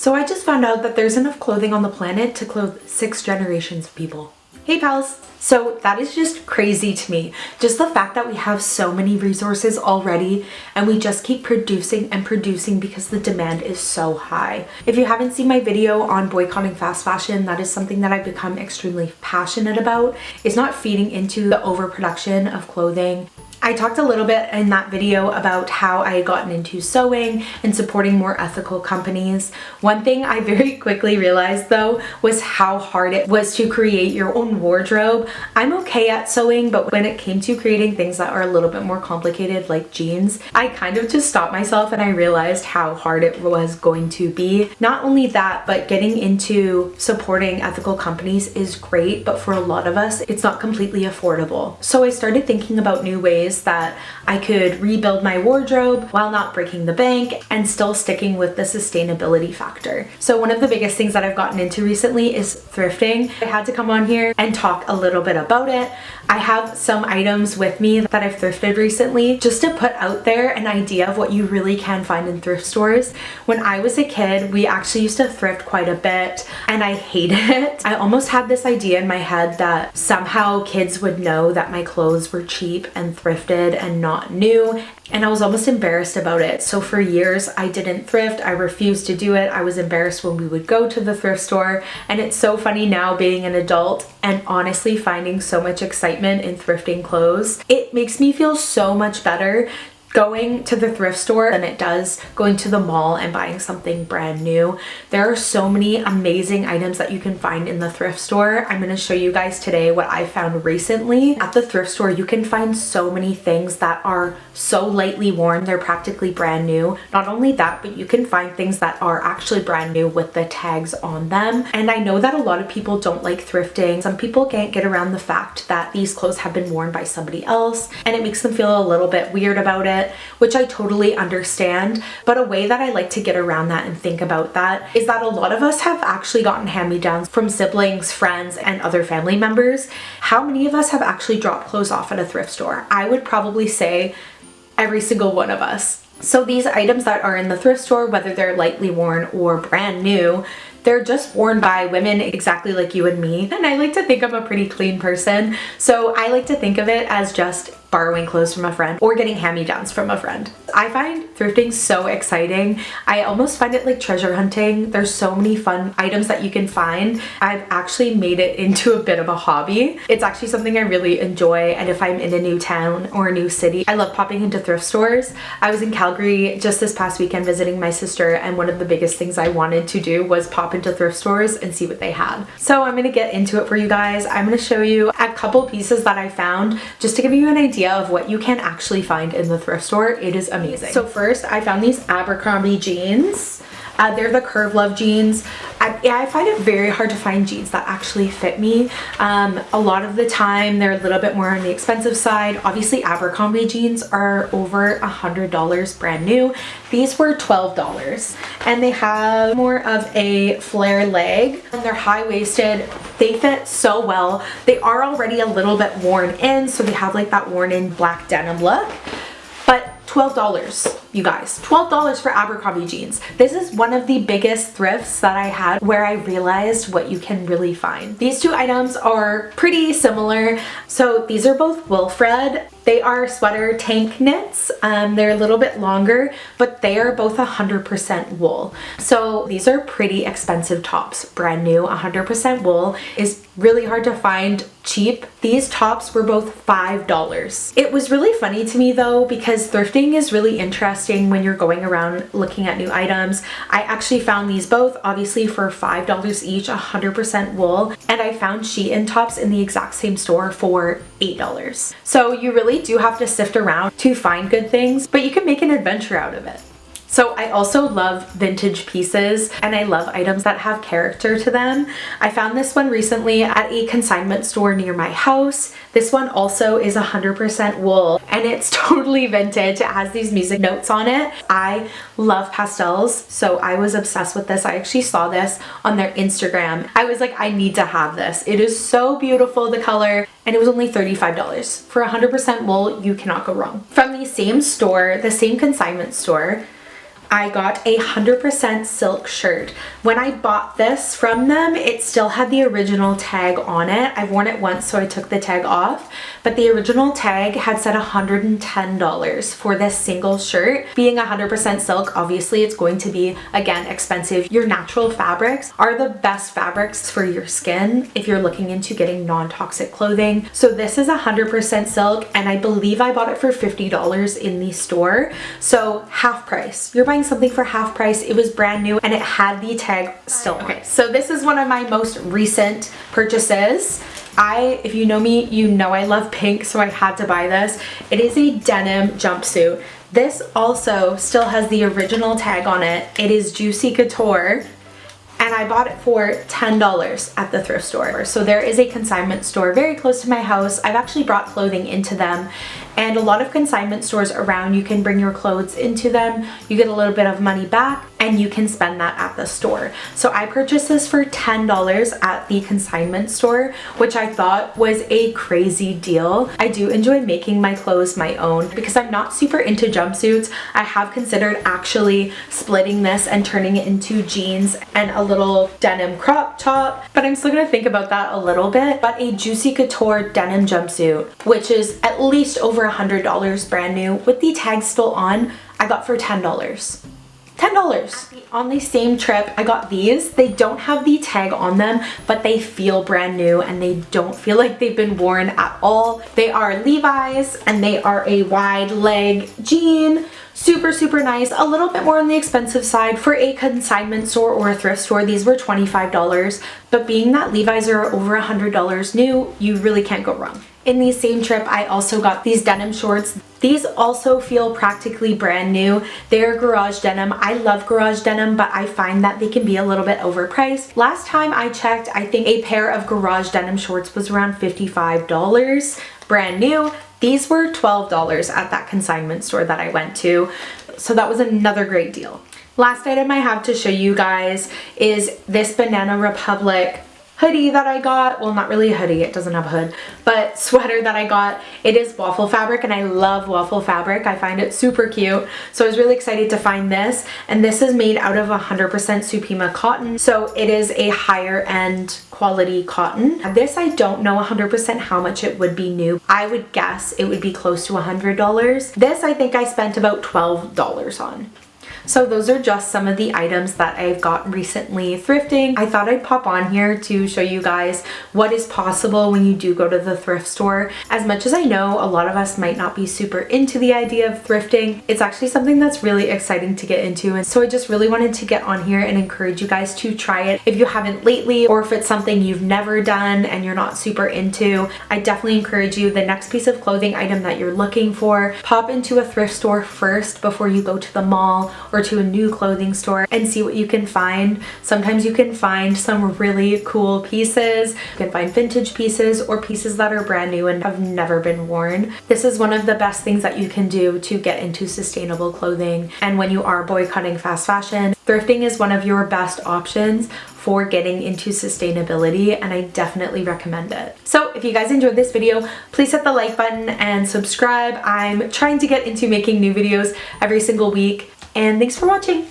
So I just found out that there's enough clothing on the planet to clothe 6 generations of people. Hey pals! So that is just crazy to me. Just the fact that we have so many resources already and we just keep producing and producing because the demand is so high. If you haven't seen my video on boycotting fast fashion, that is something that I've become extremely passionate about. It's not feeding into the overproduction of clothing. I talked a little bit in that video about how I had gotten into sewing and supporting more ethical companies. One thing I very quickly realized though was how hard it was to create your own wardrobe. I'm okay at sewing, but when it came to creating things that are a little bit more complicated like jeans, I kind of just stopped myself and I realized how hard it was going to be. Not only that, but getting into supporting ethical companies is great, but for a lot of us, it's not completely affordable. So I started thinking about new ways that I could rebuild my wardrobe while not breaking the bank and still sticking with the sustainability factor. So one of the biggest things that I've gotten into recently is thrifting. I had to come on here and talk a little bit about it. I have some items with me that I've thrifted recently just to put out there an idea of what you really can find in thrift stores. When I was a kid, we actually used to thrift quite a bit and I hated it. I almost had this idea in my head that somehow kids would know that my clothes were cheap and thrifted and not new, and I was almost embarrassed about it. So for years I didn't thrift. I refused to do it. I was embarrassed when we would go to the thrift store, and it's so funny now being an adult and honestly finding so much excitement in thrifting clothes. It makes me feel so much better going to the thrift store than it does going to the mall and buying something brand new. There are so many amazing items that you can find in the thrift store. I'm going to show you guys today what I found recently. At the thrift store, you can find so many things that are so lightly worn, they're practically brand new. Not only that, but you can find things that are actually brand new with the tags on them. And I know that a lot of people don't like thrifting. Some people can't get around the fact that these clothes have been worn by somebody else, and it makes them feel a little bit weird about it, which I totally understand. But a way that I like to get around that and think about that is that a lot of us have actually gotten hand-me-downs from siblings, friends, and other family members. How many of us have actually dropped clothes off at a thrift store? I would probably say every single one of us. So these items that are in the thrift store, whether they're lightly worn or brand new, they're just worn by women exactly like you and me. And I like to think I'm a pretty clean person, so I like to think of it as just borrowing clothes from a friend or getting hand-me-downs from a friend. I find thrifting so exciting. I almost find it like treasure hunting. There's so many fun items that you can find. I've actually made it into a bit of a hobby. It's actually something I really enjoy, and if I'm in a new town or a new city, I love popping into thrift stores. I was in Calgary just this past weekend visiting my sister, and one of the biggest things I wanted to do was pop into thrift stores and see what they had. So I'm gonna get into it for you guys. I'm gonna show you a couple pieces that I found just to give you an idea of what you can actually find in the thrift store. It is amazing. So first I found these Abercrombie jeans. They're the Curve Love jeans. I find it very hard to find jeans that actually fit me. A lot of the time they're a little bit more on the expensive side. Obviously Abercrombie jeans are over $100 brand new. These were $12 and they have more of a flare leg and they're high-waisted. They fit so well. They are already a little bit worn in, so they have like that worn in black denim look, but $12, you guys. $12 for Abercrombie jeans. This is one of the biggest thrifts that I had where I realized what you can really find. These two items are pretty similar. So these are both Wilfred. They are sweater tank knits. They're a little bit longer, but they are both 100% wool. So these are pretty expensive tops. Brand new, 100% wool is really hard to find cheap. These tops were both $5. It was really funny to me though, because thrifting is really interesting when you're going around looking at new items. I actually found these both obviously for $5 each, 100% wool, and I found sheet-in tops in the exact same store for $8. So you really do have to sift around to find good things, but you can make an adventure out of it. So I also love vintage pieces and I love items that have character to them. I found this one recently at a consignment store near my house. This one also is 100% wool and it's totally vintage. It has these music notes on it. I love pastels, so I was obsessed with this. I actually saw this on their Instagram. I was like, I need to have this. It is so beautiful, the color, and it was only $35. For 100% wool, you cannot go wrong. From the same store, the same consignment store, I got a 100% silk shirt. When I bought this from them, it still had the original tag on it. I've worn it once, so I took the tag off, but the original tag had said $110 for this single shirt. Being 100% silk, obviously it's going to be, again, expensive. Your natural fabrics are the best fabrics for your skin if you're looking into getting non-toxic clothing. So this is 100% silk, and I believe I bought it for $50 in the store. So half price. You're buying something for half price. It was brand new and it had the tag still on. Okay, so this is one of my most recent purchases. If you know me, you know I love pink, so I had to buy this. It is a denim jumpsuit. This also still has the original tag on it. It is Juicy Couture, and I bought it for $10 at the thrift store. So there is a consignment store very close to my house. I've actually brought clothing into them, and a lot of consignment stores around, you can bring your clothes into them, you get a little bit of money back, and you can spend that at the store. So I purchased this for $10 at the consignment store, which I thought was a crazy deal. I do enjoy making my clothes my own because I'm not super into jumpsuits. I have considered actually splitting this and turning it into jeans and a little denim crop top, but I'm still gonna think about that a little bit. But a Juicy Couture denim jumpsuit, which is at least over $100 brand new with the tag still on, I got for $10. $10. On the same trip, I got these. They don't have the tag on them, but they feel brand new and they don't feel like they've been worn at all. They are Levi's and they are a wide leg jean. Super, super nice. A little bit more on the expensive side for a consignment store or a thrift store. These were $25, but being that Levi's are over $100 new, you really can't go wrong. In the same trip, I also got these denim shorts. These also feel practically brand new. They're garage denim. I love garage denim, but I find that they can be a little bit overpriced. Last time I checked, I think a pair of garage denim shorts was around $55, brand new. These were $12 at that consignment store that I went to. So that was another great deal. Last item I have to show you guys is this Banana Republic hoodie that I got. Well, not really a hoodie, it doesn't have a hood, but sweater that I got. It is waffle fabric and I love waffle fabric. I find it super cute. So I was really excited to find this, and this is made out of 100% Supima cotton. So it is a higher end quality cotton. This, I don't know 100% how much it would be new. I would guess it would be close to $100. This, I think I spent about $12 on. So those are just some of the items that I've got recently thrifting. I thought I'd pop on here to show you guys what is possible when you do go to the thrift store. As much as I know a lot of us might not be super into the idea of thrifting, it's actually something that's really exciting to get into. And so I just really wanted to get on here and encourage you guys to try it if you haven't lately, or if it's something you've never done and you're not super into. I definitely encourage you, the next piece of clothing item that you're looking for, pop into a thrift store first before you go to the mall or to a new clothing store and see what you can find. Sometimes you can find some really cool pieces. You can find vintage pieces or pieces that are brand new and have never been worn. This is one of the best things that you can do to get into sustainable clothing. And when you are boycotting fast fashion, thrifting is one of your best options for getting into sustainability, and I definitely recommend it. So if you guys enjoyed this video, please hit the like button and subscribe. I'm trying to get into making new videos every single week. And thanks for watching.